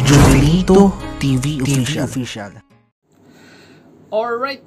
Jubilito TV Official. Alright.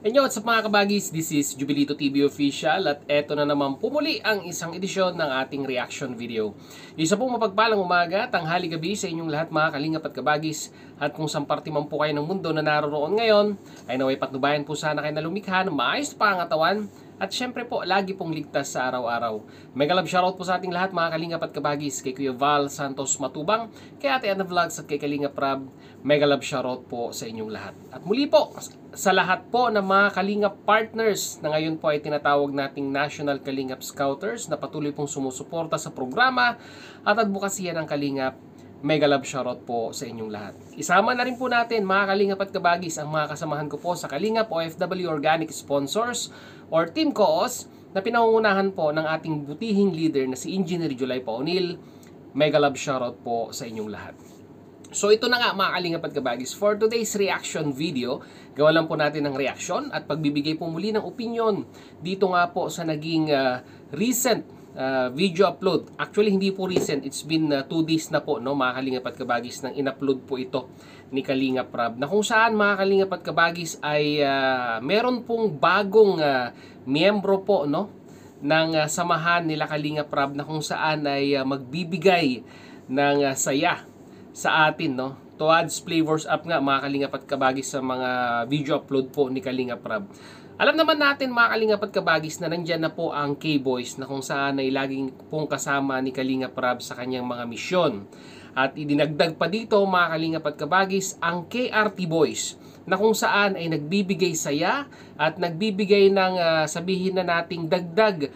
And yo, what's up mga kabagis? This is Jubilito TV Official at eto na naman pumuli ang isang edisyon ng ating reaction video. Isa pong mapagpalang umaga, tanghali, gabi sa inyong lahat mga kalingap at kabagis. At kung saan parte man po kayo ng mundo na naroon ngayon, ay naway patnubayan po sana kayo na lumikha ng maayos na pangatawan. At syempre po, lagi pong ligtas sa araw-araw. Mega love shoutout po sa ating lahat mga kalingap at kabagis. Kay Kuya Val Santos Matubang, kay Ate Ana Vlogs at kay Kalingap Rab. Mega love shoutout po sa inyong lahat. At muli po, sa lahat po ng mga kalingap partners na ngayon po ay tinatawag nating National Kalingap Scouters na patuloy pong sumusuporta sa programa at advokasya ng kalingap. Mega love shoutout po sa inyong lahat. Isama na rin po natin mga kalingap at kabagis ang mga kasamahan ko po sa Kalingap OFW Organic Sponsors or Team Coos na pinangungunahan po ng ating butihing leader na si Engineer July Paunil. Mega love shoutout po sa inyong lahat. So ito na nga mga kalingap at kabagis, for today's reaction video, gawa lang po natin ng reaction at pagbibigay po muli ng opinion dito nga po sa naging recent video upload. Actually hindi po recent, it's been 2 days na po, no, mga kalingap at kabagis, nang in-upload po ito ni Kalingap Rab, na kung saan mga kalingap at kabagis ay meron pong bagong miyembro po, no, ng samahan nila Kalingap Rab, na kung saan ay magbibigay ng saya sa atin, no, towards flavors up nga mga kalingap at kabagis sa mga video upload po ni Kalingap Rab. Alam naman natin mga kalingap at kabagis na nandyan na po ang K-Boys na kung saan ay laging pong kasama ni Kalingap Rab sa kanyang mga misyon. At idinagdag pa dito mga kalingap at kabagis ang KRT Boys na kung saan ay nagbibigay saya at nagbibigay ng sabihin na nating dagdag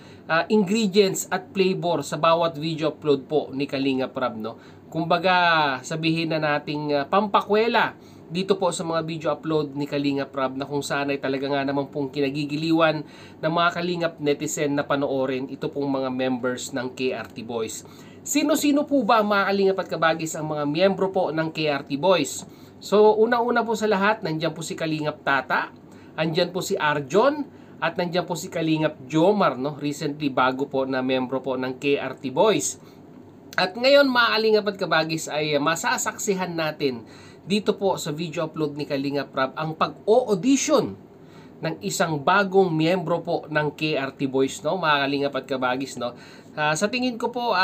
ingredients at flavor sa bawat video upload po ni Kalingap Rab, no? Kumbaga sabihin na nating pampakwela dito po sa mga video upload ni Kalingap Rab, na kung saan ay talaga nga naman pong kinagigiliwan ng mga kalingap netizen na panoorin ito pong mga members ng KRT Boys. Sino-sino po ba mga kalingap at kabagis ang mga miyembro po ng KRT Boys? So una-una po sa lahat, nandyan po si Kalingap Tata, andyan po si Arjon, at nandyan po si Kalingap Jomar, no? Recently bago po na miyembro po ng KRT Boys. At ngayon mga kalingap at kabagis ay masasaksihan natin dito po sa video upload ni Kalingap Rab ang pag-o-audition ng isang bagong miyembro po ng KRT Boys, no, mga kalingap at kabagis, no. Sa tingin ko po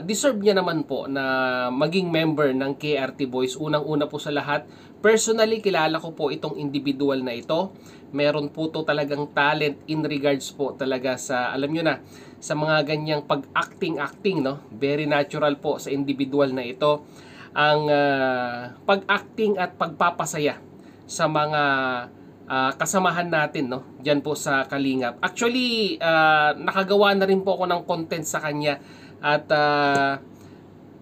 deserve niya naman po na maging member ng KRT Boys. Unang-una po sa lahat, personally kilala ko po itong individual na ito. Meron po to talagang talent in regards po talaga sa, alam nyo na, sa mga ganyang pag-acting, no. Very natural po sa individual na ito ang pag-acting at pagpapasaya sa mga kasamahan natin, no, diyan po sa Kalingap. Actually, nakagawa na rin po ako ng content sa kanya at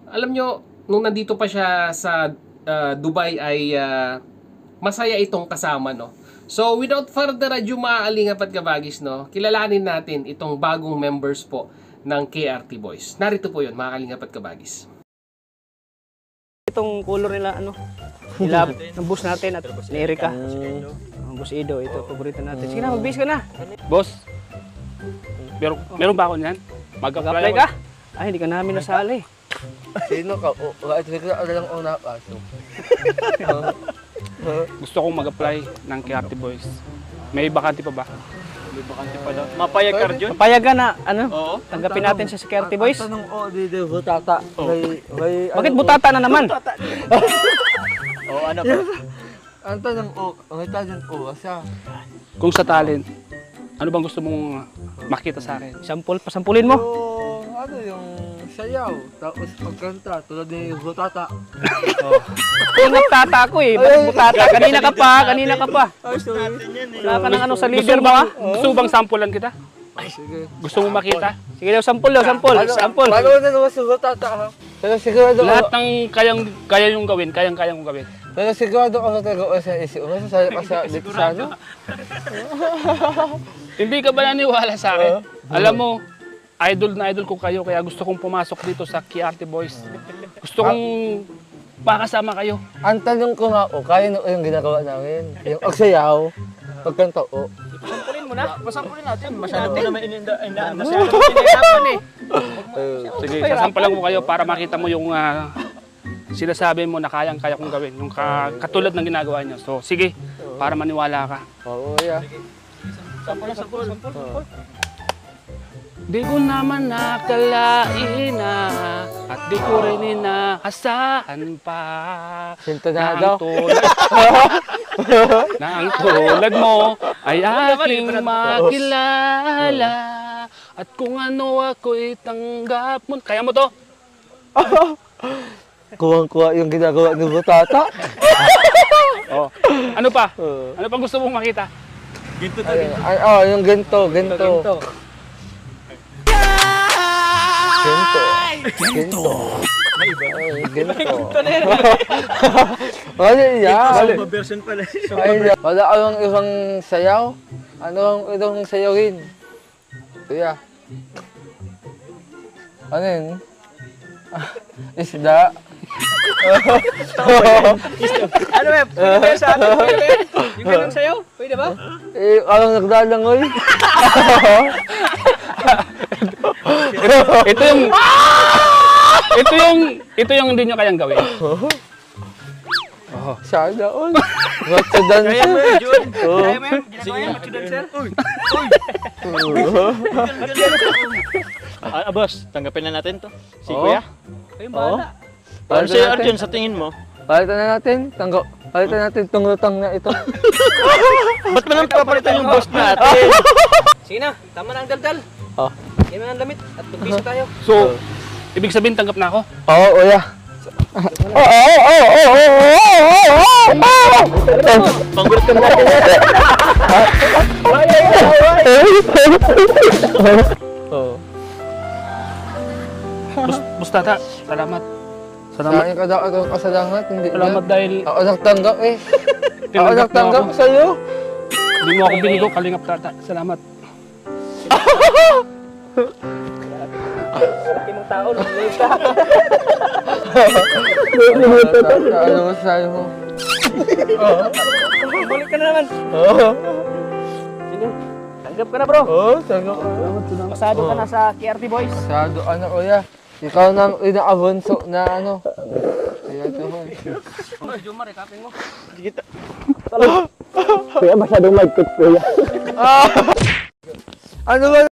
alam nyo, nung nandito pa siya sa Dubai ay masaya itong kasama, no. So, without further ado mga kalingap at kabagis, no, kilalanin natin itong bagong members po ng KRT Boys. Narito po yun mga kalingap at kabagis. Itong color nila, ano, nila ng boss natin at ni Erika. Boss Ido, ito paborito natin. Sige na, mag-base ka na. Boss, meron ba ako niyan? Mag-apply ka? Ay, hindi ka namin nasali. Sino ka? Kahit hindi ka lang una kaso. Gusto kong mag-apply ng KRT Boys. May bakante pa ba? May bakante pa daw. Mapayag ka rin? Papayagan na, ano? Oo. Tanggapin natin siya sa KRT Boys. Ang tanong ko, di butata. Bakit butata na naman? Oo, ano ba? Ang tanong ko, may talent ko siya. Kung sa talent, ano bang gusto mong makita sa akin? Pasampulin mo. So, ano yung sayaw, tapos pagkanta, tulad ni butata. Ingat tata ko eh. Bakit butata? Kanina ka pa. Ay, sorry. Wala ka ng ano sa leader mo, ha? Gusto mo bang sampulan kita? Sige. Gusto mo makita? Sige daw, sampul. Paano na naman si butata ha? Pero sigurado Lahat ako, ng kaya yung gawin, kayang kong gawin. pero sigurado ako talaga sa isip mo, sasali ka sa Lipsano? Hindi ka ba naniwala sa akin? Alam mo, idol na idol ko kayo, kaya gusto kong pumasok dito sa KRT Boys. Gusto kong makasama kayo. Ang tanong ko nga, kaya na yung ginagawa namin. Yung agsayaw, pagkanta, Pasampulin mo na. Pasampulin natin. Masyado mo naman inindaan. Masyado mo ininapan eh. Sige, sasampalan ko kayo para makita mo yung sinasabi mo na kayang-kaya kong gawin. Yung katulad ng ginagawa niyo. So, sige, para maniwala ka. Oo, kuya. Di ko naman nakalain na at di ko rin inaasahan pa Sinto na na daw. ang tulad mo ay aking makilala at kung ano ako'y tanggap mo. Kaya mo to? Kuwang-kuwa yung ginagawa ni Butata. Oh. Ano pa? Ano pang gusto mong makita? Yung ganito. Ganito. Ay, ganito. Ano yan? version pala. Ay, wala kayong ibang sayaw? Ano ang ibang sayawin? Kuya. Ano yun? Isda. Ano eh? Pwede sa atin, pwede. Yung ganun sa'yo, pwede ba? Alang nagdalangoy. Ito yung hindi nyo kayang gawin. Sana all. Macho dancer. Kaya mo yun, Jun. Kaya mo yun. Ginagawa yan, macho dancer. Boss, tanggapin na natin to. Si Kuya. Ayun, bahala. Ano sa'yo, Arjun, sa tingin mo? Palitan na natin. Palitan natin itong lutang na ito. Ba't mo nang papalitan yung boss natin? Sige na, tama na ang daldal. Oh. Yan na ang damit at magbiso tayo. So, ibig sabihin tanggap na ako? Oo, kuya. Panggulit ka mo natin. Oo. Bustata, salamat. Saan ka daw ang kasalamat? Hindi Salamat na. dahil Ako nagtanggap eh. Ako tinanggap mo nagtanggap ako. sa'yo. Hindi mo ako binigo, kalingap tata. Salamat. Imong tao, lumayo ka. Ano masasabi mo? Balik ka na naman. Oo. Sige, tanggap ka na bro. Oo, tanggap. Pasado ka na sa KRT Boys. Masyado ano kuya. Ikaw nang inaabonso na ano. Kaya ito mo. Oh, Jumar, ikapin mo. Kuya masyadong magkit kuya. Ano ba?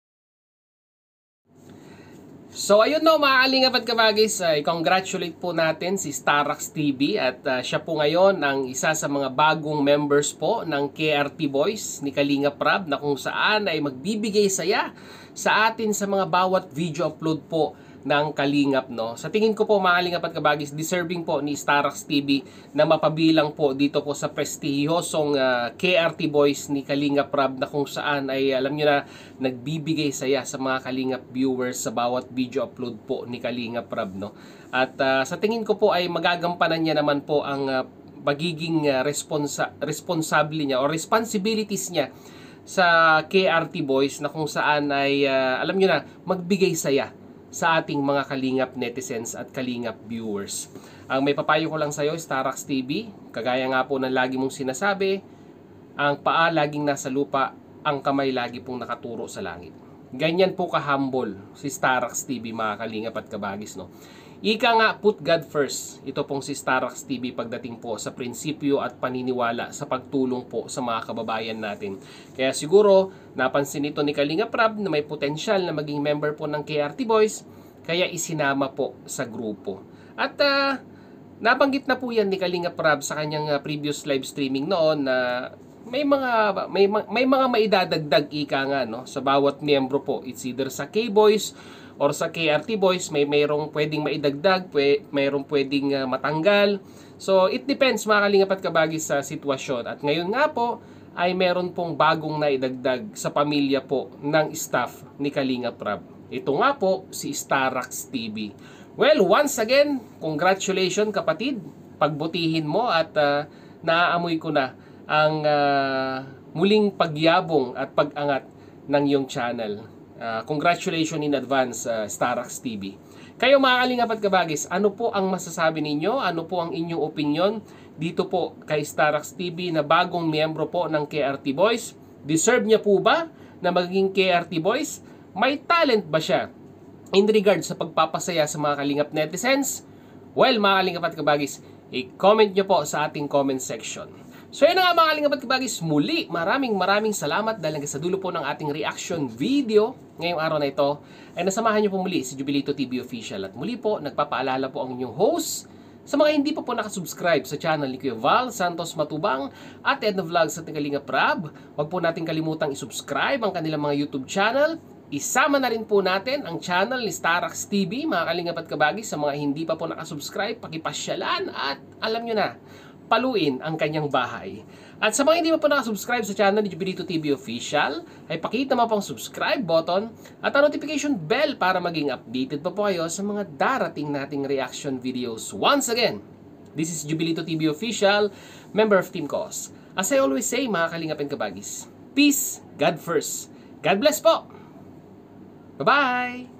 So ayun no, mga kalingap at kabagis, congratulate po natin si Starax TV at siya po ngayon ang isa sa mga bagong members po ng KRT Boys ni Kalingap Rab na kung saan ay magbibigay saya sa atin sa mga bawat video upload po ng Kalingap, no. Sa tingin ko po mga kalingap at kabagis, deserving po ni Starax TV na mapabilang po dito po sa prestihiyosong KRT Boys ni Kalingap Rab na kung saan ay alam nyo na nagbibigay saya sa mga Kalingap viewers sa bawat video upload po ni Kalingap Rab, no. At sa tingin ko po ay magagampanan niya naman po ang magiging responsable niya o responsibilities niya sa KRT Boys na kung saan ay alam nyo na magbigay saya sa ating mga Kalingap netizens at Kalingap viewers. Ang may papayo ko lang sa iyo, Starax TV, kagaya nga po ng lagi mong sinasabi, ang paa laging nasa lupa, ang kamay lagi pong nakaturo sa langit. Ganyan po ka-humble si Starax TV, mga Kalingap at kabagis, no. Ika nga, put God first. Ito pong si Starax TV pagdating po sa prinsipyo at paniniwala sa pagtulong po sa mga kababayan natin. Kaya siguro, napansin ito ni Kalingap Rab na may potensyal na maging member po ng KRT Boys, kaya isinama po sa grupo. At nabanggit na po yan ni Kalingap Rab sa kanyang previous live streaming noon na may mga maidadagdag ika nga, no, sa bawat miyembro po. It's either sa K-Boys or sa KRT Boys, mayroong pwedeng maidagdag, mayroong pwedeng matanggal. So, it depends mga kalingap at kabagis sa sitwasyon. At ngayon nga po, ay meron pong bagong naidagdag sa pamilya po ng staff ni Kalingap Rab. Ito nga po, si Starax TV. Well, once again, congratulations kapatid. Pagbutihin mo at naaamoy ko na ang muling pagyabong at pag-angat ng iyong channel. Congratulations in advance, Starax TV. Kayo mga kalingap at kabagis, ano po ang masasabi ninyo? Ano po ang inyong opinion dito po kay Starax TV na bagong miyembro po ng KRT Boys? Deserve niya po ba na maging KRT Boys? May talent ba siya in regard sa pagpapasaya sa mga kalingap netizens? Well, mga kalingap at kabagis, i-comment nyo po sa ating comment section. So yun na nga mga kalingap at kabagis, muli maraming salamat dahil hanggang sa dulo po ng ating reaction video ngayong araw na ito ay nasamahan nyo po muli si Jubilito TV Official. At muli po, nagpapaalala po ang inyong host sa mga hindi pa po nakasubscribe sa channel ni Kuya Val Santos Matubang at Edna Vlogs at Kalingap Rab. Huwag po natin kalimutang isubscribe ang kanilang mga YouTube channel. Isama na rin po natin ang channel ni Starax TV, mga kalingap at kabagis. Sa mga hindi pa po nakasubscribe, pakipasyalan at alam nyo na, paluin ang kanyang bahay. At sa mga hindi pa po nakasubscribe sa channel ni Jubilito TV Official, ay pakita mo pang subscribe button at ang notification bell para maging updated pa po kayo sa mga darating nating reaction videos. Once again, this is Jubilito TV Official, member of Team Cause. As I always say, mga kalingap and kabagis, peace, God first. God bless po! Bye-bye!